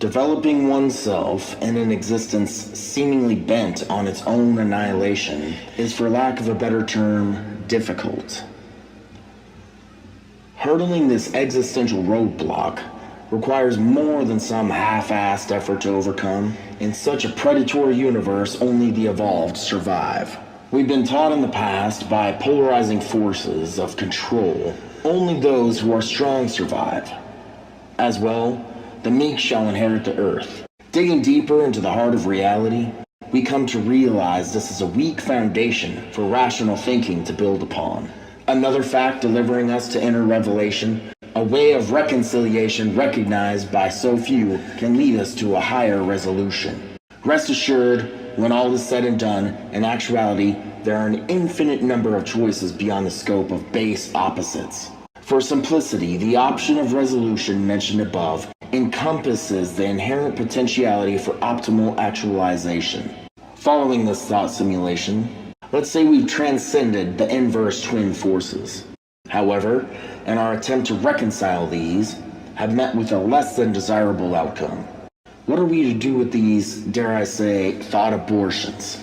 Developing oneself in an existence seemingly bent on its own annihilation is, for lack of a better term, difficult. Hurdling this existential roadblock requires more than some half-assed effort to overcome. In such a predatory universe, only the evolved survive. We've been taught in the past by polarizing forces of control, only those who are strong survive. As well, the meek shall inherit the earth. Digging deeper into the heart of reality, we come to realize this is a weak foundation for rational thinking to build upon. Another fact delivering us to inner revelation, a way of reconciliation recognized by so few, can lead us to a higher resolution. Rest assured, when all is said and done, in actuality, there are an infinite number of choices beyond the scope of base opposites. For simplicity, the option of resolution mentioned above encompasses the inherent potentiality for optimal actualization. Following this thought simulation, let's say we've transcended the inverse twin forces. However, in our attempt to reconcile these, have met with a less than desirable outcome. What are we to do with these, dare I say, thought abortions?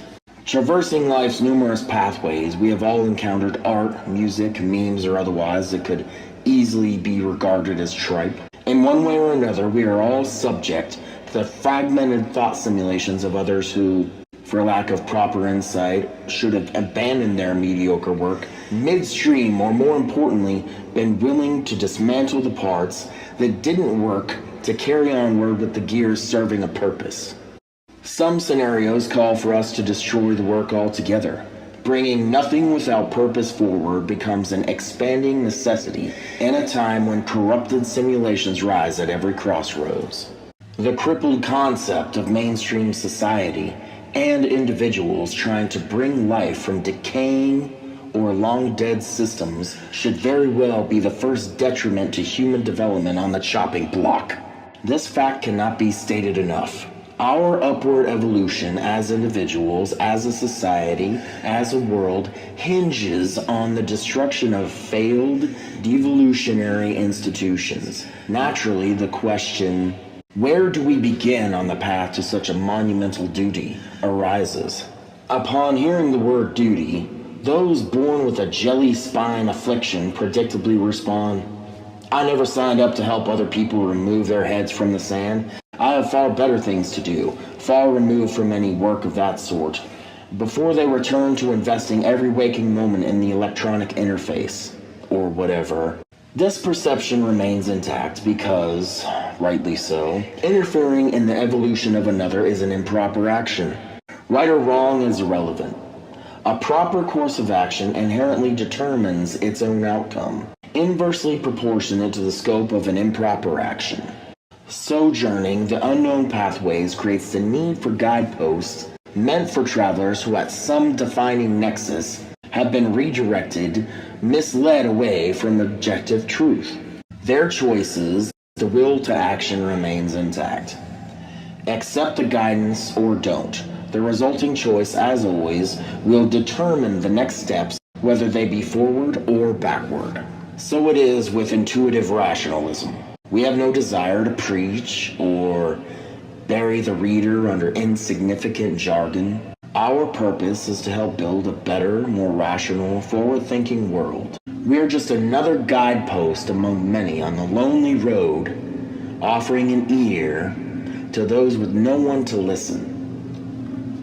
Traversing life's numerous pathways, we have all encountered art, music, memes, or otherwise that could easily be regarded as tripe. In one way or another, we are all subject to the fragmented thought simulations of others who, for lack of proper insight, should have abandoned their mediocre work midstream, or more importantly, been willing to dismantle the parts that didn't work to carry onward with the gears serving a purpose. Some scenarios call for us to destroy the work altogether. Bringing nothing without purpose forward becomes an expanding necessity in a time when corrupted simulations rise at every crossroads. The crippled concept of mainstream society and individuals trying to bring life from decaying or long-dead systems should very well be the first detriment to human development on the chopping block. This fact cannot be stated enough. Our upward evolution as individuals, as a society, as a world, hinges on the destruction of failed devolutionary institutions. Naturally, the question, where do we begin on the path to such a monumental duty, arises. Upon hearing the word duty, those born with a jelly spine affliction predictably respond, I never signed up to help other people remove their heads from the sand. I have far better things to do, far removed from any work of that sort, before they return to investing every waking moment in the electronic interface, or whatever. This perception remains intact because, rightly so, interfering in the evolution of another is an improper action. Right or wrong is irrelevant. A proper course of action inherently determines its own outcome, inversely proportionate to the scope of an improper action. Sojourning the unknown pathways creates the need for guideposts meant for travelers who at some defining nexus have been redirected, misled away from objective truth. Their choices, the will to action remains intact. Accept the guidance or don't. The resulting choice, as always, will determine the next steps, whether they be forward or backward. So it is with intuitive rationalism. We have no desire to preach or bury the reader under insignificant jargon. Our purpose is to help build a better, more rational, forward-thinking world. We are just another guidepost among many on the lonely road, offering an ear to those with no one to listen.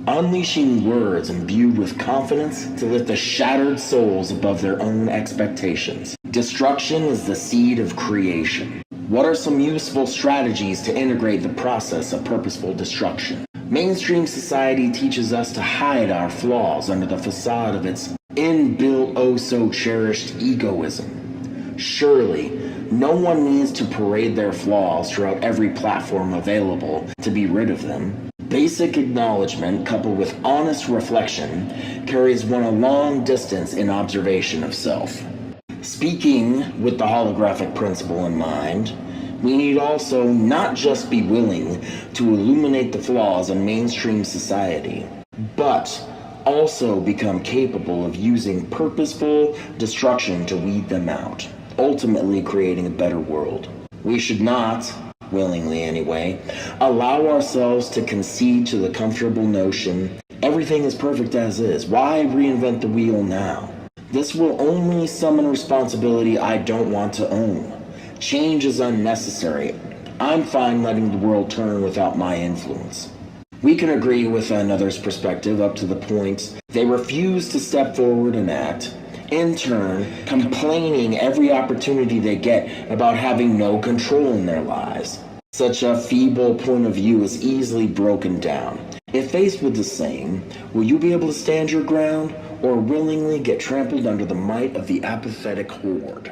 Unleashing words imbued with confidence to lift the shattered souls above their own expectations. Destruction is the seed of creation. What are some useful strategies to integrate the process of purposeful destruction? Mainstream society teaches us to hide our flaws under the facade of its inbuilt, oh-so-cherished egoism. Surely, no one needs to parade their flaws throughout every platform available to be rid of them. Basic acknowledgement coupled with honest reflection carries one a long distance in observation of self. Speaking with the holographic principle in mind, we need also not just be willing to illuminate the flaws in mainstream society, but also become capable of using purposeful destruction to weed them out, ultimately creating a better world. We should not, willingly anyway, allow ourselves to concede to the comfortable notion everything is perfect as is. Why reinvent the wheel now? This will only summon responsibility I don't want to own. Change is unnecessary. I'm fine letting the world turn without my influence. We can agree with another's perspective up to the point they refuse to step forward and act, in turn complaining every opportunity they get about having no control in their lives. Such a feeble point of view is easily broken down. If faced with the same, will you be able to stand your ground or willingly get trampled under the might of the apathetic horde?